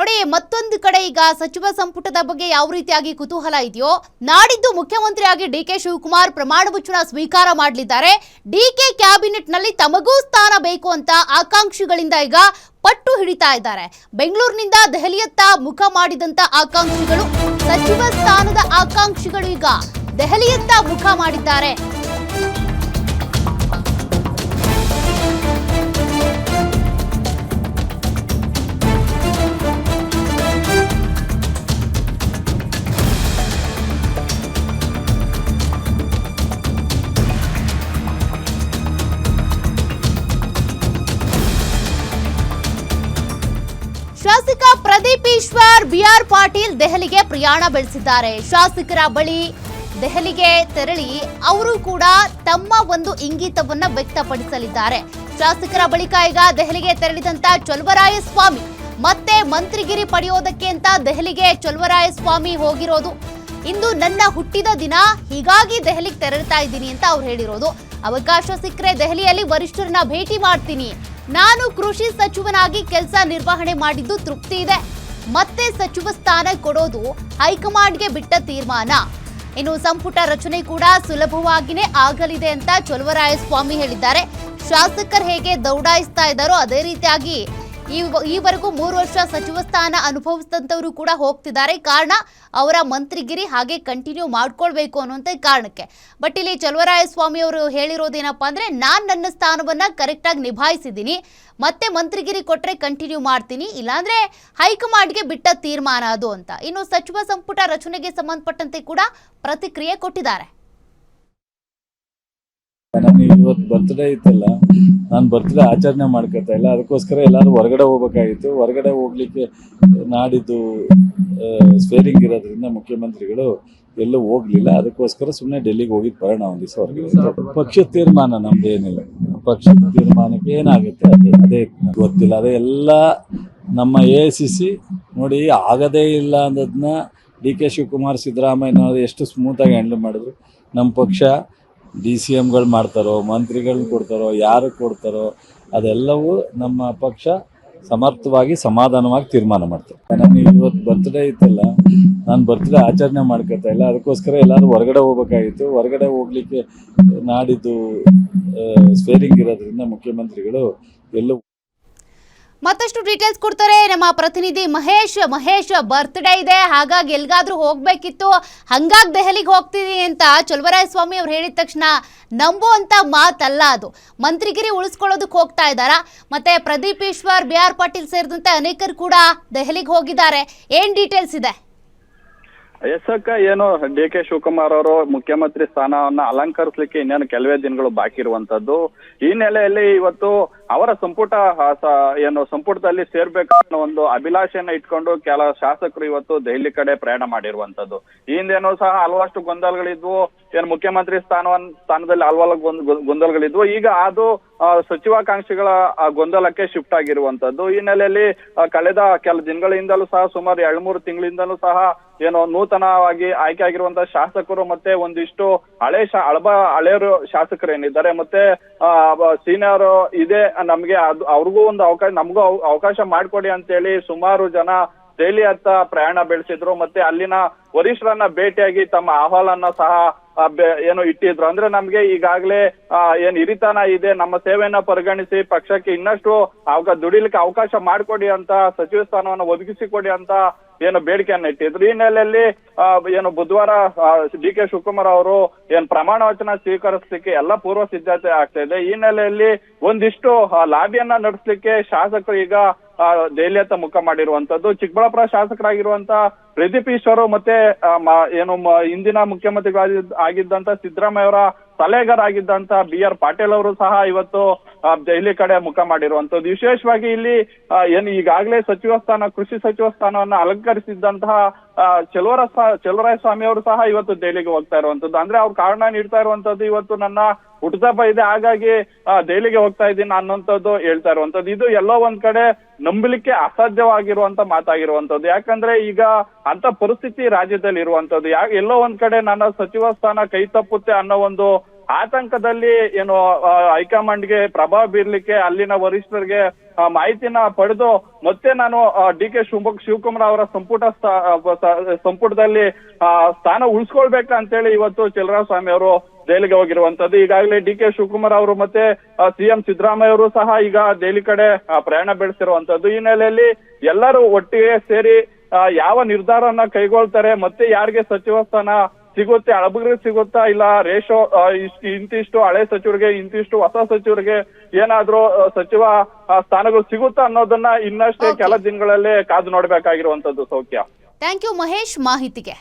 ನೋಡಿ, ಮತ್ತೊಂದು ಕಡೆ ಈಗ ಸಚಿವ ಸಂಪುಟದ ಬಗ್ಗೆ ಯಾವ ರೀತಿಯಾಗಿ ಕುತೂಹಲ ಇದೆಯೋ, ನಾಡಿದ್ದು ಮುಖ್ಯಮಂತ್ರಿಯಾಗಿ ಡಿಕೆ ಶಿವಕುಮಾರ್ ಪ್ರಮಾಣ ವಚನ ಸ್ವೀಕಾರ ಮಾಡಲಿದ್ದಾರೆ. ಡಿಕೆ ಕ್ಯಾಬಿನೆಟ್ ನಲ್ಲಿ ತಮಗೂ ಸ್ಥಾನ ಬೇಕು ಅಂತ ಆಕಾಂಕ್ಷಿಗಳಿಂದ ಈಗ ಪಟ್ಟು ಹಿಡಿತಾ ಇದ್ದಾರೆ. ಬೆಂಗಳೂರಿನಿಂದ ದೆಹಲಿಯತ್ತ ಮುಖ ಮಾಡಿದಂತ ಆಕಾಂಕ್ಷಿಗಳು, ಸಚಿವ ಸ್ಥಾನದ ಆಕಾಂಕ್ಷಿಗಳು ಈಗ ದೆಹಲಿಯತ್ತ ಮುಖ ಮಾಡಿದ್ದಾರೆ. ಶಾಸಕ ಪ್ರದೀಪ್ ಈಶ್ವರ್ ಬಿಆರ್ ಪಾಟೀಲ್ ದೆಹಲಿಗೆ ಪ್ರಯಾಣ ಬೆಳೆಸಿದ್ದಾರೆ. ಶಾಸಕರ ಬಳಿ ದೆಹಲಿಗೆ ತೆರಳಿ ಅವರು ಕೂಡ ತಮ್ಮ ಒಂದು ಇಂಗಿತವನ್ನ ವ್ಯಕ್ತಪಡಿಸಲಿದ್ದಾರೆ. ಶಾಸಕರ ಬಳಿಕ ಈಗ ದೆಹಲಿಗೆ ತೆರಳಿದಂತ ಚಲುವರಾಯಸ್ವಾಮಿ ಮತ್ತೆ ಮಂತ್ರಿಗಿರಿ ಪಡೆಯೋದಕ್ಕೆ ಅಂತ ದೆಹಲಿಗೆ ಚಲುವರಾಯಸ್ವಾಮಿ ಹೋಗಿರೋದು. ಇಂದು ನನ್ನ ಹುಟ್ಟಿದ ದಿನ, ಹೀಗಾಗಿ ದೆಹಲಿಗೆ ತೆರಳ್ತಾ ಇದ್ದೀನಿ ಅಂತ ಅವ್ರು ಹೇಳಿರೋದು. ಅವಕಾಶ ಸಿಕ್ಕರೆ ದೆಹಲಿಯಲ್ಲಿ ವರಿಷ್ಠರನ್ನ ಭೇಟಿ ಮಾಡ್ತೀನಿ. ನಾನು ಕೃಷಿ ಸಚಿವನಾಗಿ ಕೆಲಸ ನಿರ್ವಹಣೆ ಮಾಡಿದ್ದು ತೃಪ್ತಿ ಇದೆ. ಮತ್ತೆ ಸಚಿವ ಸ್ಥಾನ ಕೊಡೋದು ಹೈಕಮಾಂಡ್ಗೆ ಬಿಟ್ಟ ತೀರ್ಮಾನ. ಇನ್ನು ಸಂಪುಟ ರಚನೆ ಕೂಡ ಸುಲಭವಾಗಿಯೇ ಆಗಲಿದೆ ಅಂತ ಚಲುವರಾಯಸ್ವಾಮಿ ಹೇಳಿದ್ದಾರೆ. ಶಾಸಕರು ಹೇಗೆ ದೌಡಾಯಿಸ್ತಾ ಇದ್ದಾರೋ ಅದೇ ರೀತಿಯಾಗಿ ಈವರೆಗೂ 3 ವರ್ಷ ಸಚಿವ ಸ್ಥಾನ ಅನುಭವಿಸಿದಂಥವರು ಕೂಡ ಹೋಗ್ತಿದ್ದಾರೆ. ಕಾರಣ ಅವರ ಮಂತ್ರಿಗಿರಿ ಹಾಗೆ ಕಂಟಿನ್ಯೂ ಮಾಡ್ಕೊಳ್ಬೇಕು ಅನ್ನುವಂಥ ಕಾರಣಕ್ಕೆ. ಬಟ್ ಇಲ್ಲಿ ಚಲುವರಾಯಸ್ವಾಮಿ ಅವರು ಹೇಳಿರೋದೇನಪ್ಪ ಅಂದರೆ, ನಾನು ನನ್ನ ಸ್ಥಾನವನ್ನು ಕರೆಕ್ಟಾಗಿ ನಿಭಾಯಿಸಿದ್ದೀನಿ, ಮತ್ತೆ ಮಂತ್ರಿಗಿರಿ ಕೊಟ್ಟರೆ ಕಂಟಿನ್ಯೂ ಮಾಡ್ತೀನಿ, ಇಲ್ಲಾಂದರೆ ಹೈಕಮಾಂಡ್ಗೆ ಬಿಟ್ಟ ತೀರ್ಮಾನ ಅದು ಅಂತ. ಇನ್ನು ಸಚಿವ ಸಂಪುಟ ರಚನೆಗೆ ಸಂಬಂಧಪಟ್ಟಂತೆ ಕೂಡ ಪ್ರತಿಕ್ರಿಯೆ ಕೊಟ್ಟಿದ್ದಾರೆ. ನಾನು ಇವತ್ತು ಬರ್ತ್ಡೇ ಇತ್ತಲ್ಲ, ನಾನು ಬರ್ತ್ಡೇ ಆಚರಣೆ ಮಾಡ್ಕೊತಾ ಇಲ್ಲ, ಅದಕ್ಕೋಸ್ಕರ ಎಲ್ಲರೂ ಹೊರಗಡೆ ಹೋಗ್ಬೇಕಾಗಿತ್ತು. ಹೊರಗಡೆ ಹೋಗ್ಲಿಕ್ಕೆ ನಾಡಿದ್ದು ಸ್ವೇರಿಂಗ್ ಇರೋದ್ರಿಂದ ಮುಖ್ಯಮಂತ್ರಿಗಳು ಎಲ್ಲೂ ಹೋಗ್ಲಿಲ್ಲ. ಅದಕ್ಕೋಸ್ಕರ ಸುಮ್ಮನೆ ಡೆಲ್ಲಿಗೆ ಹೋಗಿದ್ದು ಬರೋಣ ಒಂದು ದಿವಸ ಹೊರಗಡೆ. ಪಕ್ಷದ ತೀರ್ಮಾನ ನಮ್ದೇನಿಲ್ಲ, ಪಕ್ಷದ ತೀರ್ಮಾನಕ್ಕೆ ಏನಾಗುತ್ತೆ ಅದೇ ಗೊತ್ತಿಲ್ಲ. ಅದೇ ಎಲ್ಲ ನಮ್ಮ AICC ನೋಡಿ ಆಗದೇ ಇಲ್ಲ ಅನ್ನೋದನ್ನ DK ಶಿವಕುಮಾರ್ ಸಿದ್ದರಾಮಯ್ಯನವರು ಎಷ್ಟು ಸ್ಮೂತಾಗಿ ಹ್ಯಾಂಡಲ್ ಮಾಡಿದ್ರು. ನಮ್ಮ ಪಕ್ಷ DCMಗಳು ಮಾಡ್ತಾರೋ, ಮಂತ್ರಿಗಳನ್ನ ಕೊಡ್ತಾರೋ, ಯಾರು ಕೊಡ್ತಾರೋ ಅದೆಲ್ಲವೂ ನಮ್ಮ ಪಕ್ಷ ಸಮರ್ಥವಾಗಿ ಸಮಾಧಾನವಾಗಿ ತೀರ್ಮಾನ ಮಾಡ್ತಾರೆ. ನಾನು ಇವತ್ತು ಬರ್ತ್ಡೇ ಇತ್ತಲ್ಲ, ನಾನು ಬರ್ತ್ಡೇ ಆಚರಣೆ ಮಾಡ್ಕೊತಾ ಇಲ್ಲ, ಅದಕ್ಕೋಸ್ಕರ ಎಲ್ಲರೂ ಹೊರಗಡೆ ಹೋಗ್ಬೇಕಾಗಿತ್ತು. ಹೊರಗಡೆ ಹೋಗ್ಲಿಕ್ಕೆ ನಾಡಿದ್ದು ಸ್ವೇರಿಂಗ್ ಇರೋದ್ರಿಂದ ಮುಖ್ಯಮಂತ್ರಿಗಳು ಎಲ್ಲೂ. ಮತ್ತಷ್ಟು ಡೀಟೇಲ್ಸ್ ಕೊಡ್ತಾರೆ ನಮ್ಮ ಪ್ರತಿನಿಧಿ ಮಹೇಶ್ ಬರ್ತ್ಡೇ ಇದೆ, ಹಾಗಾಗಿ ಎಲ್ಗಾದ್ರೂ ಹೋಗ್ಬೇಕಿತ್ತು, ಹಂಗಾಗಿ ದೆಹಲಿಗೆ ಹೋಗ್ತೀನಿ ಅಂತ ಚಲುವರಾಯಸ್ವಾಮಿ ಅವ್ರು ಹೇಳಿದ ತಕ್ಷಣ ನಂಬುವಂತ ಮಾತಲ್ಲ ಅದು. ಮಂತ್ರಿಗಿರಿ ಉಳಿಸ್ಕೊಳ್ಳೋದಕ್ಕೆ ಹೋಗ್ತಾ ಇದ್ದಾರಾ? ಮತ್ತೆ ಪ್ರದೀಪ್ ಈಶ್ವರ್, BR ಪಾಟೀಲ್ ಸೇರಿದಂತೆ ಅನೇಕರು ಕೂಡ ದೆಹಲಿಗೆ ಹೋಗಿದ್ದಾರೆ. ಏನ್ ಡೀಟೇಲ್ಸ್ ಇದೆ? ಎಸ್ಸಕ್ಕ ಏನು DK ಶಿವಕುಮಾರ್ ಅವರು ಮುಖ್ಯಮಂತ್ರಿ ಸ್ಥಾನವನ್ನ ಅಲಂಕರಿಸಲಿಕ್ಕೆ ಇನ್ನೇನು ಕೆಲವೇ ದಿನಗಳು ಬಾಕಿ ಇರುವಂತದ್ದು. ಈ ನೆಲೆಯಲ್ಲಿ ಇವತ್ತು ಅವರ ಸಂಪುಟದಲ್ಲಿ ಸೇರ್ಬೇಕು ಅನ್ನೋ ಒಂದು ಅಭಿಲಾಷೆಯನ್ನ ಇಟ್ಕೊಂಡು ಕೆಲ ಶಾಸಕರು ಇವತ್ತು ದೆಹಲಿ ಕಡೆ ಪ್ರಯಾಣ ಮಾಡಿರುವಂತದ್ದು. ಈ ಹಿಂದೇನೂ ಸಹ ಹಲವಷ್ಟು ಗೊಂದಲಗಳಿದ್ವು. ಏನು ಮುಖ್ಯಮಂತ್ರಿ ಸ್ಥಾನದಲ್ಲಿ ಹಲವಾರು ಗೊಂದಲಗಳಿದ್ವು. ಈಗ ಅದು ಸಚಿವಾಕಾಂಕ್ಷಿಗಳ ಗೊಂದಲಕ್ಕೆ ಶಿಫ್ಟ್ ಆಗಿರುವಂತದ್ದು. ಈ ನೆಲೆಯಲ್ಲಿ ಕಳೆದ ಕೆಲ ದಿನಗಳಿಂದಲೂ ಸಹ ಸುಮಾರು 2-3 ತಿಂಗಳಿಂದಲೂ ಸಹ ಏನು ನೂತನವಾಗಿ ಆಯ್ಕೆ ಆಗಿರುವಂತಹ ಶಾಸಕರು ಮತ್ತೆ ಒಂದಿಷ್ಟು ಹಳೆಯರು ಶಾಸಕರು ಏನಿದ್ದಾರೆ, ಮತ್ತೆ ಸೀನಿಯರ್ ಇದೆ, ನಮ್ಗೆ ಅವ್ರಿಗೂ ಒಂದು ಅವಕಾಶ, ನಮಗೂ ಅವಕಾಶ ಮಾಡ್ಕೊಡಿ ಅಂತೇಳಿ ಸುಮಾರು ಜನ ದೆಹಲಿ ಹತ್ತ ಪ್ರಯಾಣ ಬೆಳೆಸಿದ್ರು. ಮತ್ತೆ ಅಲ್ಲಿನ ವರಿಷ್ಠರನ್ನ ಭೇಟಿಯಾಗಿ ತಮ್ಮ ಅಹವಾಲನ್ನ ಸಹ ಏನು ಇಟ್ಟಿದ್ರು. ಅಂದ್ರೆ ನಮ್ಗೆ ಈಗಾಗ್ಲೇ ಏನ್ ಹಿರಿತನ ಇದೆ, ನಮ್ಮ ಸೇವೆಯನ್ನ ಪರಿಗಣಿಸಿ ಪಕ್ಷಕ್ಕೆ ಇನ್ನಷ್ಟು ದುಡಿಲಿಕ್ಕೆ ಅವಕಾಶ ಮಾಡ್ಕೊಡಿ ಅಂತ, ಸಚಿವ ಸ್ಥಾನವನ್ನ ಒದಗಿಸಿಕೊಡಿ ಅಂತ ಏನು ಬೇಡಿಕೆಯನ್ನ ಇಟ್ಟಿದ್ರು. ಈ ನೆಲೆಯಲ್ಲಿ ಏನು ಬುಧವಾರ DK ಶಿವಕುಮಾರ್ ಅವರು ಏನ್ ಪ್ರಮಾಣ ವಚನ ಸ್ವೀಕರಿಸಲಿಕ್ಕೆ ಎಲ್ಲ ಪೂರ್ವ ಸಿದ್ಧತೆ ಆಗ್ತಾ ಇದೆ. ಈ ನೆಲೆಯಲ್ಲಿ ಒಂದಿಷ್ಟು ಲಾಬಿಯನ್ನ ನಡೆಸಲಿಕ್ಕೆ ಶಾಸಕರು ಈಗ ದೆಹಲಿ ಹತ್ತ ಮುಖ ಮಾಡಿರುವಂತದ್ದು. ಚಿಕ್ಕಬಳ್ಳಾಪುರ ಶಾಸಕರಾಗಿರುವಂತ ಪ್ರದೀಪ್ ಈಶ್ವರ್ ಮತ್ತೆ ಏನು ಹಿಂದಿನ ಮುಖ್ಯಮಂತ್ರಿಗಳಾಗಿದ್ದಂತ ಸಿದ್ದರಾಮಯ್ಯ ಅವರ ಸಲಹೆಗಾರಾಗಿದ್ದಂತ BR ಪಾಟೀಲ್ ಅವರು ಸಹ ಇವತ್ತು ದೆಹಲಿ ಕಡೆ ಮುಖ ಮಾಡಿರುವಂತದ್ದು. ವಿಶೇಷವಾಗಿ ಇಲ್ಲಿ ಏನು ಈಗಾಗಲೇ ಕೃಷಿ ಸಚಿವ ಸ್ಥಾನವನ್ನ ಅಲಂಕರಿಸಿದ್ದಂತಹ ಚಲುವರಾಯಸ್ವಾಮಿ ಅವರು ಸಹ ಇವತ್ತು ದೆಹಲಿಗೆ ಹೋಗ್ತಾ ಇರುವಂತದ್ದು. ಅಂದ್ರೆ ಅವ್ರು ಕಾರಣ ನೀಡ್ತಾ ಇರುವಂತದ್ದು, ಇವತ್ತು ನನ್ನ ಹುಟ್ಟುಹಬ್ಬ ಇದೆ, ಹಾಗಾಗಿ ದೆಹಲಿಗೆ ಹೋಗ್ತಾ ಇದ್ದೀನಿ ಅನ್ನೋಂಥದ್ದು ಹೇಳ್ತಾ ಇರುವಂತದ್ದು. ಇದು ಎಲ್ಲೋ ಒಂದ್ ಕಡೆ ನಂಬಲಿಕ್ಕೆ ಅಸಾಧ್ಯವಾಗಿರುವಂತ ಮಾತಾಗಿರುವಂತದ್ದು. ಯಾಕಂದ್ರೆ ಈಗ ಅಂತ ಪರಿಸ್ಥಿತಿ ರಾಜ್ಯದಲ್ಲಿ ಇರುವಂತದ್ದು. ಎಲ್ಲೋ ಒಂದ್ ಕಡೆ ನನ್ನ ಸಚಿವ ಸ್ಥಾನ ಕೈ ತಪ್ಪುತ್ತೆ ಅನ್ನೋ ಒಂದು ಆತಂಕದಲ್ಲಿ ಏನು ಹೈಕಮಾಂಡ್ಗೆ ಪ್ರಭಾವ ಬೀರ್ಲಿಕ್ಕೆ ಅಲ್ಲಿನ ವರಿಷ್ಠರಿಗೆ ಮಾಹಿತಿನ ಪಡೆದು ಮತ್ತೆ ನಾನು ಡಿ ಕೆ ಶಿವಕುಮಾರ್ ಅವರ ಸಂಪುಟದಲ್ಲಿ ಸ್ಥಾನ ಉಳಿಸ್ಕೊಳ್ಬೇಕಂತೇಳಿ ಇವತ್ತು ಸ್ವಾಮಿ ಅವರು ದೆಹಲಿಗೆ ಹೋಗಿರುವಂತದ್ದು. ಈಗಾಗಲೇ ಡಿ ಕೆ ಶಿವಕುಮಾರ್ ಅವರು ಮತ್ತೆ ಸಿಎಂ ಸಿದ್ದರಾಮಯ್ಯ ಅವರು ಸಹ ಈಗ ದೆಹಲಿ ಕಡೆ ಪ್ರಯಾಣ ಬೆಳೆಸಿರುವಂತದ್ದು. ಈ ಹಿನ್ನೆಲೆಯಲ್ಲಿ ಎಲ್ಲರೂ ಒಟ್ಟಿಗೆ ಸೇರಿ ಯಾವ ನಿರ್ಧಾರನ ಕೈಗೊಳ್ತಾರೆ, ಮತ್ತೆ ಯಾರಿಗೆ ಸಚಿವ ಸ್ಥಾನ ಸಿಗುತ್ತೆ, ಅಳಬಗ್ರಿಗೆ ಸಿಗುತ್ತಾ ಇಲ್ಲ ರೇಷೋ ಇಂತಿಷ್ಟು ಹಳೆ ಸಚಿವರಿಗೆ ಇಂತಿಷ್ಟು ಹೊಸ ಸಚಿವರಿಗೆ ಏನಾದ್ರೂ ಸಚಿವ ಸ್ಥಾನಗಳು ಸಿಗುತ್ತಾ ಅನ್ನೋದನ್ನ ಇನ್ನಷ್ಟೇ ಕೆಲ ದಿನಗಳಲ್ಲೇ ಕಾದು ನೋಡ್ಬೇಕಾಗಿರುವಂತದ್ದು. ಸೌಖ್ಯ. ಥ್ಯಾಂಕ್ ಯು ಮಹೇಶ್ ಮಾಹಿತಿಗೆ.